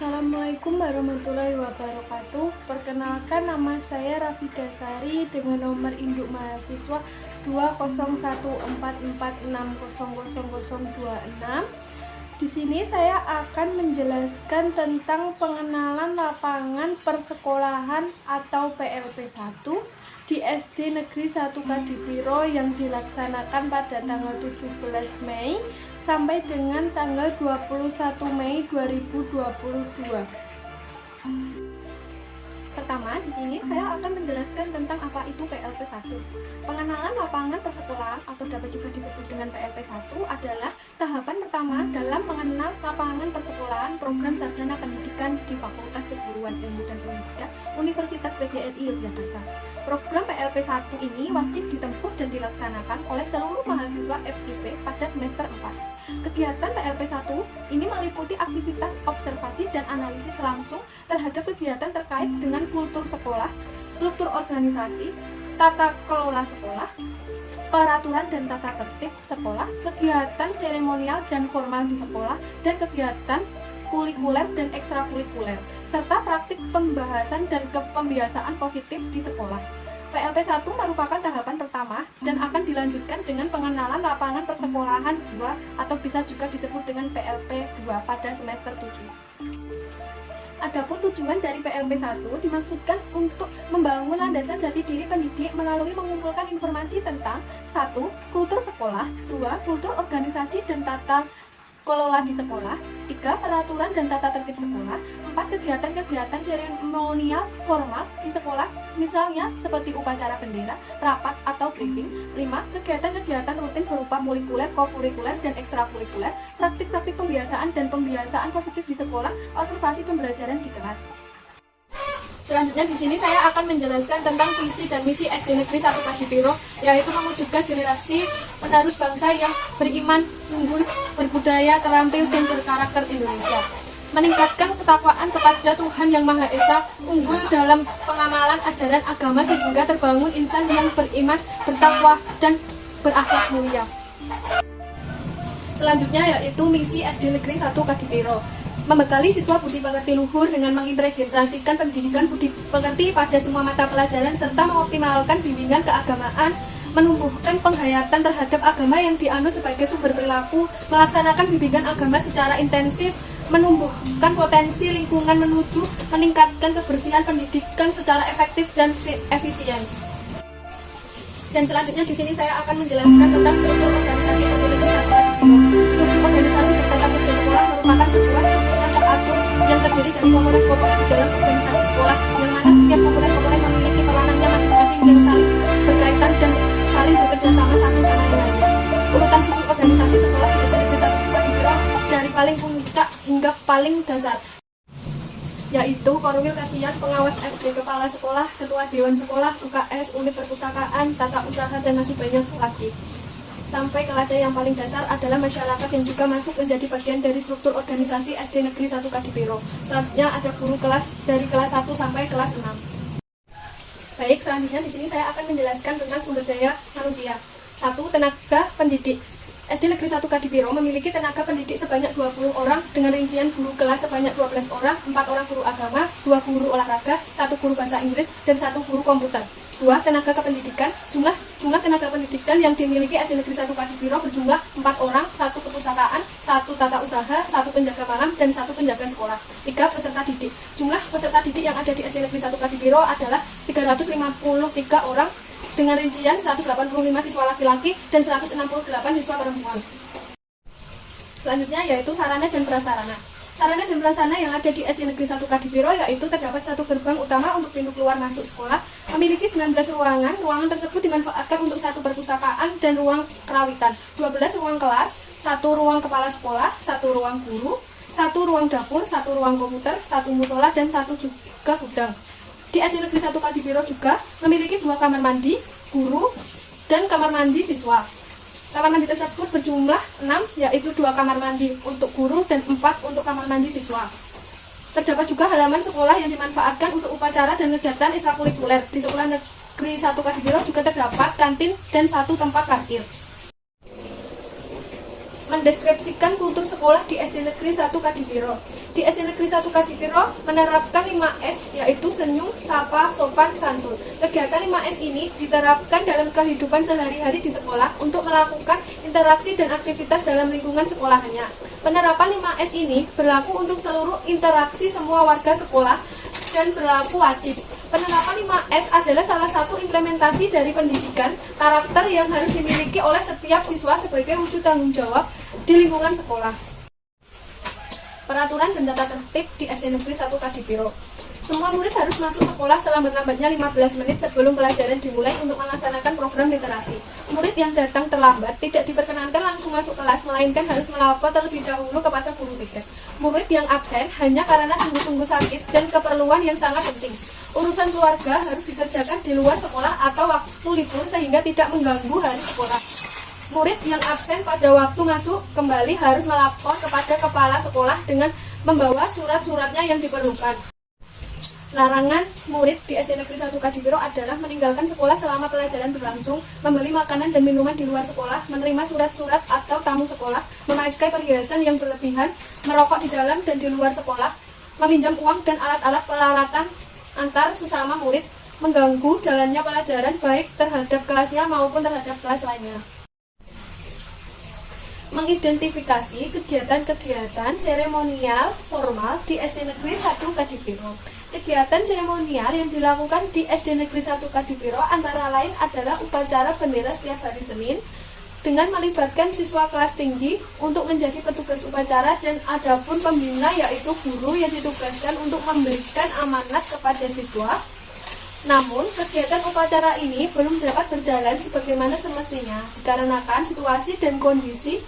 Assalamualaikum warahmatullahi wabarakatuh. Perkenalkan, nama saya Rafida Sari dengan nomor induk mahasiswa 20144460026. Di sini saya akan menjelaskan tentang pengenalan lapangan persekolahan atau PLP 1 di SD Negeri 1 Kadipiro yang dilaksanakan pada tanggal 17 Mei sampai dengan tanggal 21 Mei 2022. Pertama, di sini saya akan menjelaskan tentang apa itu PLP 1. Pengenalan lapangan persekolahan atau dapat juga disebut dengan PLP 1 adalah tahapan pertama dalam mengenal lapangan persekolahan program sarjana pendidikan di Fakultas Keguruan Ilmu dan Pendidikan Universitas PGRI Yogyakarta. Program PLP 1 ini wajib ditempuh dan dilaksanakan oleh seluruh mahasiswa FIP pada semester 4. Kegiatan PLP 1 ini meliputi aktivitas observasi dan analisis langsung terhadap kegiatan terkait dengan kultur sekolah, struktur organisasi, tata kelola sekolah, peraturan dan tata tertib sekolah, kegiatan seremonial dan formal di sekolah, dan kegiatan kurikuler dan ekstrakurikuler, serta praktik pembahasan dan kepembiasaan positif di sekolah. PLP 1 merupakan tahapan pertama dan akan dilanjutkan dengan pengenalan lapangan persekolahan 2 atau bisa juga disebut dengan PLP 2 pada semester 7. Adapun tujuan dari PLP 1 dimaksudkan untuk membangun landasan jati diri pendidik melalui mengumpulkan informasi tentang 1. Kultur sekolah, 2. Kultur organisasi dan tata kelola di sekolah, 3. Peraturan dan tata tertib sekolah, 4. Kegiatan-kegiatan seremonial formal di sekolah, misalnya seperti upacara bendera, rapat atau briefing, 5. Kegiatan-kegiatan rutin berupa molekuler, kokurikuler, dan ekstrakurikuler, praktik-praktik pembiasaan dan pembiasaan positif di sekolah, observasi pembelajaran di kelas. Selanjutnya di sini saya akan menjelaskan tentang visi dan misi SD Negeri 1 Kadipiro, yaitu mewujudkan generasi penerus bangsa yang beriman, unggul, berbudaya, terampil, dan berkarakter Indonesia. Meningkatkan ketakwaan kepada Tuhan Yang Maha Esa, unggul dalam pengamalan ajaran agama sehingga terbangun insan yang beriman, bertakwa, dan berakhlak mulia. Selanjutnya yaitu misi SD Negeri 1 Kadipiro. Membekali siswa budi pekerti luhur dengan mengintegrasikan pendidikan budi pekerti pada semua mata pelajaran serta mengoptimalkan bimbingan keagamaan, menumbuhkan penghayatan terhadap agama yang dianut sebagai sumber perilaku, melaksanakan bimbingan agama secara intensif, menumbuhkan potensi lingkungan menuju meningkatkan kebersihan pendidikan secara efektif dan efisien. Dan selanjutnya di sini saya akan menjelaskan tentang struktur organisasi SD Negeri 1 Kadipiro. Struktur organisasi dan tata kerja sekolah merupakan sebuah susunan teratur yang terdiri dari komponen-komponen di dalam organisasi sekolah, yang mana setiap komponen-komponen memiliki peranannya masing-masing yang saling berkaitan dan saling bekerja sama satu sama yang lainnya. Urutan struktur organisasi sekolah di SD Negeri 1 Kadipiro dari paling puncak hingga paling dasar, yaitu Korwil Kasiat, pengawas SD, kepala sekolah, ketua dewan sekolah, UKS, unit perpustakaan, tata usaha, dan masih banyak lagi. Sampai ke lada yang paling dasar adalah masyarakat yang juga masuk menjadi bagian dari struktur organisasi SD Negeri 1 Kadipiro. Selanjutnya ada guru kelas dari kelas 1 sampai kelas 6. Baik, selanjutnya di sini saya akan menjelaskan tentang sumber daya manusia. 1. Tenaga pendidik. SD Negeri 1 Kadipiro memiliki tenaga pendidik sebanyak 20 orang dengan rincian guru kelas sebanyak 12 orang, 4 orang guru agama, 2 guru olahraga, 1 guru bahasa Inggris, dan 1 guru komputer. 2. Tenaga kependidikan. Jumlah tenaga pendidikan yang dimiliki SD Negeri 1 Kadipiro berjumlah 4 orang, 1 perpustakaan, 1 tata usaha, 1 penjaga malam, dan 1 penjaga sekolah. 3. Peserta didik. Jumlah peserta didik yang ada di SD Negeri 1 Kadipiro adalah 353 orang dengan rincian 185 siswa laki-laki dan 168 siswa perempuan. Selanjutnya yaitu sarana dan prasarana. Sarana dan prasarana yang ada di SD Negeri 1 Kadipiro yaitu terdapat 1 gerbang utama untuk pintu keluar masuk sekolah, memiliki 19 ruangan. Ruangan tersebut dimanfaatkan untuk 1 perpustakaan dan ruang kerawitan, 12 ruang kelas, 1 ruang kepala sekolah, 1 ruang guru, 1 ruang dapur, 1 ruang komputer, 1 musola, dan 1 juga gudang. Di SD Negeri 1 Kadipiro juga memiliki 2 kamar mandi guru dan kamar mandi siswa. Kamar mandi tersebut berjumlah 6, yaitu 2 kamar mandi untuk guru dan 4 untuk kamar mandi siswa. Terdapat juga halaman sekolah yang dimanfaatkan untuk upacara dan kegiatan ekstrakurikuler. Di Sekolah Negeri 1 Kadipiro juga terdapat kantin dan 1 tempat parkir. mendeskripsikan kultur sekolah di SD Negeri 1 Kadipiro. Di SD Negeri 1 Kadipiro menerapkan 5S, yaitu senyum, sapa, sopan, santun. Kegiatan 5S ini diterapkan dalam kehidupan sehari-hari di sekolah untuk melakukan interaksi dan aktivitas dalam lingkungan sekolahannya. Penerapan 5S ini berlaku untuk seluruh interaksi semua warga sekolah dan berlaku wajib. Penerapan 5S adalah salah satu implementasi dari pendidikan karakter yang harus dimiliki oleh setiap siswa sebagai wujud tanggung jawab di lingkungan sekolah. Peraturan dan tata tertib di SD Negeri 1 Kadipiro. Semua murid harus masuk sekolah selambat-lambatnya 15 menit sebelum pelajaran dimulai untuk melaksanakan program literasi. Murid yang datang terlambat tidak diperkenankan langsung masuk kelas, melainkan harus melapor terlebih dahulu kepada guru BK. Murid yang absen hanya karena sungguh-sungguh sakit dan keperluan yang sangat penting. Urusan keluarga harus dikerjakan di luar sekolah atau waktu libur sehingga tidak mengganggu hari sekolah. Murid yang absen pada waktu masuk kembali harus melapor kepada kepala sekolah dengan membawa surat-suratnya yang diperlukan. Larangan murid di SD Negeri 1 Kadipiro adalah meninggalkan sekolah selama pelajaran berlangsung, membeli makanan dan minuman di luar sekolah, menerima surat-surat atau tamu sekolah, memakai perhiasan yang berlebihan, merokok di dalam dan di luar sekolah, meminjam uang dan alat-alat peralatan antar sesama murid, mengganggu jalannya pelajaran baik terhadap kelasnya maupun terhadap kelas lainnya. Mengidentifikasi kegiatan-kegiatan seremonial formal di SD Negeri 1 Kadipiro. Kegiatan seremonial yang dilakukan di SD Negeri 1 Kadipiro antara lain adalah upacara bendera setiap hari Senin dengan melibatkan siswa kelas tinggi untuk menjadi petugas upacara, dan adapun pembina yaitu guru yang ditugaskan untuk memberikan amanat kepada siswa. Namun, kegiatan upacara ini belum dapat berjalan sebagaimana semestinya dikarenakan situasi dan kondisi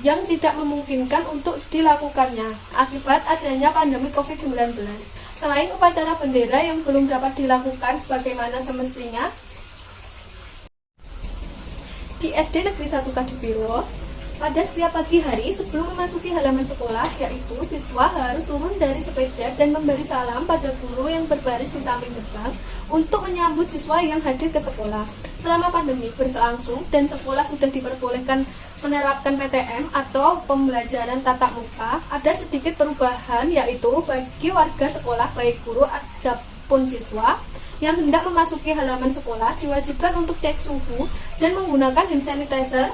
yang tidak memungkinkan untuk dilakukannya akibat adanya pandemi COVID-19. Selain upacara bendera yang belum dapat dilakukan sebagaimana semestinya, di SD Negeri 1 Kadipiro, pada setiap pagi hari sebelum memasuki halaman sekolah, yaitu siswa harus turun dari sepeda dan memberi salam pada guru yang berbaris di samping gerbang untuk menyambut siswa yang hadir ke sekolah. Selama pandemi berlangsung dan sekolah sudah diperbolehkan menerapkan PTM atau pembelajaran tatap muka, ada sedikit perubahan, yaitu bagi warga sekolah baik guru ataupun siswa yang hendak memasuki halaman sekolah diwajibkan untuk cek suhu dan menggunakan hand sanitizer,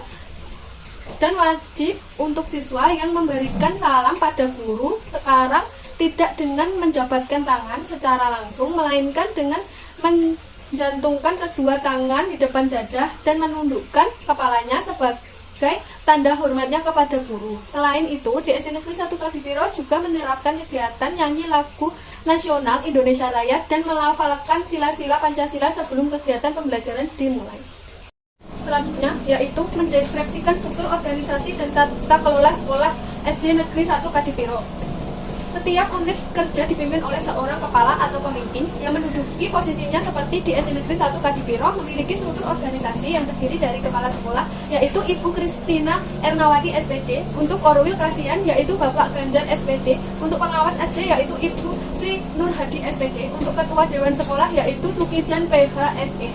dan wajib untuk siswa yang memberikan salam pada guru sekarang tidak dengan menjabatkan tangan secara langsung, melainkan dengan menjantungkan kedua tangan di depan dada dan menundukkan kepalanya sebagai tanda hormatnya kepada guru. Selain itu, di SD Negeri 1 Kadipiro juga menerapkan kegiatan nyanyi lagu nasional Indonesia Raya dan melafalkan sila-sila Pancasila sebelum kegiatan pembelajaran dimulai. Selanjutnya, yaitu mendeskripsikan struktur organisasi dan tata kelola sekolah SD Negeri 1 Kadipiro. Setiap unit kerja dipimpin oleh seorang kepala atau pemimpin yang menduduki posisinya seperti di SD Negeri 1 Kadipiro memiliki struktur organisasi yang terdiri dari kepala sekolah, yaitu Ibu Kristina Ernawati SPD, untuk Korwil Kasihan yaitu Bapak Ganjar SPD, untuk pengawas SD yaitu Ibu Sri Nurhadi SPD, untuk ketua Dewan Sekolah yaitu Tukijan PHSE.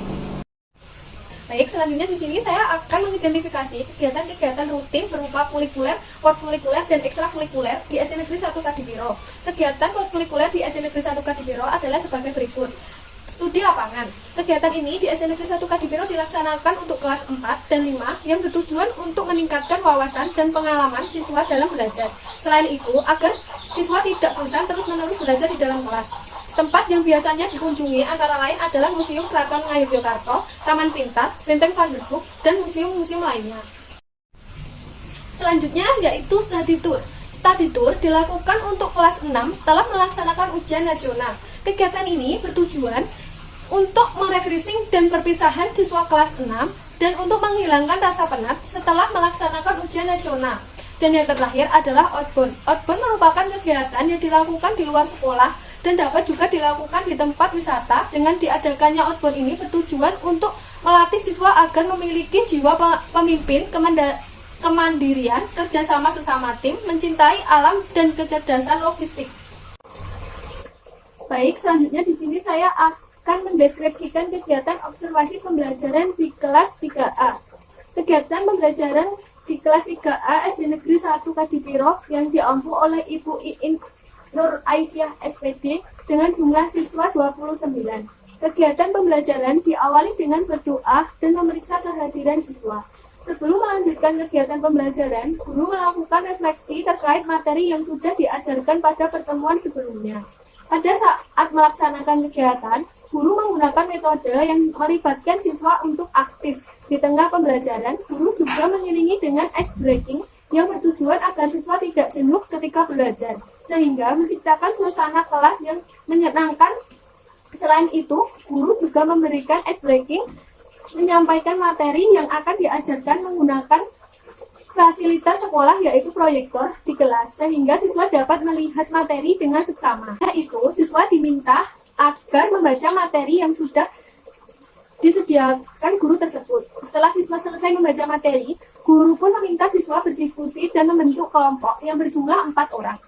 Baik, selanjutnya di sini saya akan mengidentifikasi kegiatan-kegiatan rutin berupa kulikuler, kurikuler, dan ekstrakurikuler di SD Negeri 1 Kadipiro. Kegiatan kurikuler di SD Negeri 1 Kadipiro adalah sebagai berikut. Studi lapangan. Kegiatan ini di SD Negeri 1 Kadipiro dilaksanakan untuk kelas 4 dan 5 yang bertujuan untuk meningkatkan wawasan dan pengalaman siswa dalam belajar. Selain itu, agar siswa tidak bosan terus-menerus belajar di dalam kelas. Tempat yang biasanya dikunjungi antara lain adalah Museum Keraton Ngayogyakarta, Taman Pintar, Benteng Van der Burg, dan museum-museum lainnya. Selanjutnya yaitu study tour. Study tour dilakukan untuk kelas 6 setelah melaksanakan ujian nasional. Kegiatan ini bertujuan untuk merefreshing dan perpisahan siswa kelas 6 dan untuk menghilangkan rasa penat setelah melaksanakan ujian nasional. Dan yang terakhir adalah outbound. Outbound merupakan kegiatan yang dilakukan di luar sekolah dan dapat juga dilakukan di tempat wisata. Dengan diadakannya outbound ini bertujuan untuk melatih siswa agar memiliki jiwa pemimpin, kemandirian, kerjasama sesama tim, mencintai alam, dan kecerdasan logistik. Baik, selanjutnya di sini saya akan mendeskripsikan kegiatan observasi pembelajaran di kelas 3A. Kegiatan pembelajaran di kelas 3A SD Negeri 1 Kadipiro yang diampu oleh Ibu Iin Nur Aisyah SPD dengan jumlah siswa 29. Kegiatan pembelajaran diawali dengan berdoa dan memeriksa kehadiran siswa. Sebelum melanjutkan kegiatan pembelajaran, guru melakukan refleksi terkait materi yang sudah diajarkan pada pertemuan sebelumnya. Pada saat melaksanakan kegiatan, guru menggunakan metode yang melibatkan siswa untuk aktif. Di tengah pembelajaran, guru juga mengiringi dengan ice breaking yang bertujuan agar siswa tidak jenuh ketika belajar, sehingga menciptakan suasana kelas yang menyenangkan. Selain itu, guru juga memberikan ice breaking, menyampaikan materi yang akan diajarkan menggunakan fasilitas sekolah yaitu proyektor di kelas, sehingga siswa dapat melihat materi dengan seksama. Setelah itu, siswa diminta agar membaca materi yang sudah disediakan guru tersebut. Setelah siswa selesai membaca materi, guru pun meminta siswa berdiskusi dan membentuk kelompok yang berjumlah 4 orang.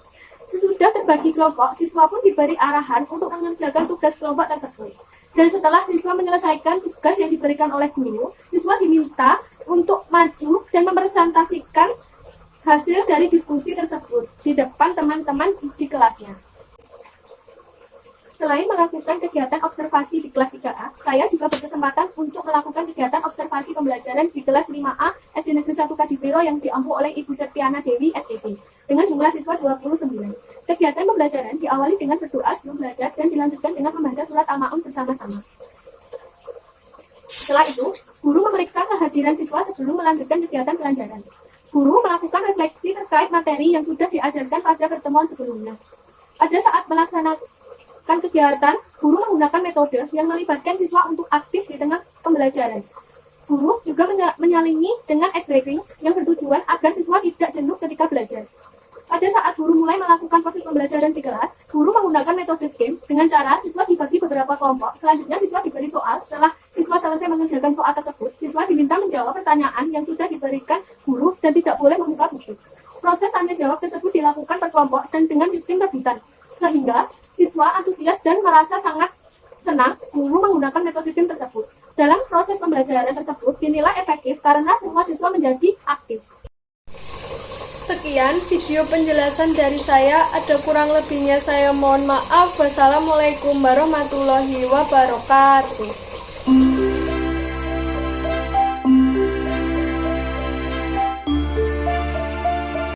Sesudah terbagi kelompok, siswa pun diberi arahan untuk mengerjakan tugas kelompok tersebut. Dan setelah siswa menyelesaikan tugas yang diberikan oleh guru, siswa diminta untuk maju dan mempresentasikan hasil dari diskusi tersebut di depan teman-teman di kelasnya. Selain melakukan kegiatan observasi di kelas 3A, saya juga berkesempatan untuk melakukan kegiatan observasi pembelajaran di kelas 5A SD Negeri 1 Kadipiro yang diampu oleh Ibu Septiana Dewi SPP dengan jumlah siswa 29. Kegiatan pembelajaran diawali dengan berdoa sebelum belajar dan dilanjutkan dengan membaca surat Al-Ma'un bersama-sama. Setelah itu, guru memeriksa kehadiran siswa sebelum melanjutkan kegiatan pelajaran. Guru melakukan refleksi terkait materi yang sudah diajarkan pada pertemuan sebelumnya. Pada saat melaksanakan kegiatan, guru menggunakan metode yang melibatkan siswa untuk aktif di tengah pembelajaran. Guru juga menyalingi dengan ice breaking yang bertujuan agar siswa tidak jenuh ketika belajar. Pada saat guru mulai melakukan proses pembelajaran di kelas, guru menggunakan metode game dengan cara siswa dibagi beberapa kelompok. Selanjutnya siswa diberi soal. Setelah siswa selesai mengerjakan soal tersebut, siswa diminta menjawab pertanyaan yang sudah diberikan guru dan tidak boleh membuka buku. Proses tanya jawab tersebut dilakukan per kelompok dan dengan sistem rebutan, sehingga siswa antusias dan merasa sangat senang guru menggunakan metode game tersebut. Dalam proses pembelajaran tersebut dinilai efektif karena semua siswa menjadi aktif. Sekian video penjelasan dari saya, ada kurang lebihnya saya mohon maaf. Wassalamualaikum warahmatullahi wabarakatuh.